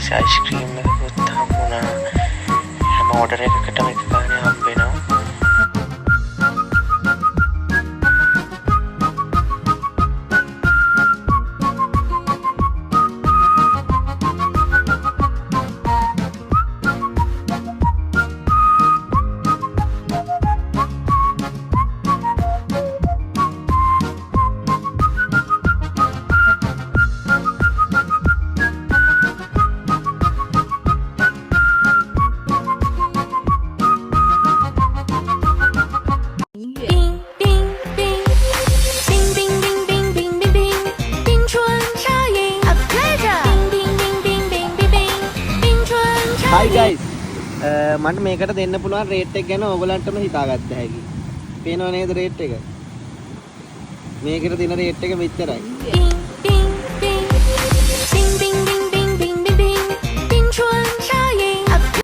පස්සේ අයිස්ක්‍රීම් එකකුත් හම්බුණා. හැම ඕඩර් එකකටම එක ගානේ හම්බ වෙනවා. Hi guys, මට මේකට දෙන්න පුළුවන් රේට් එක ගැන ඕගලන්ටම හිතාගත්ත හැකි. පේනව නේද රේට් එක? මේකට දෙන රේට් එක මෙච්චරයි.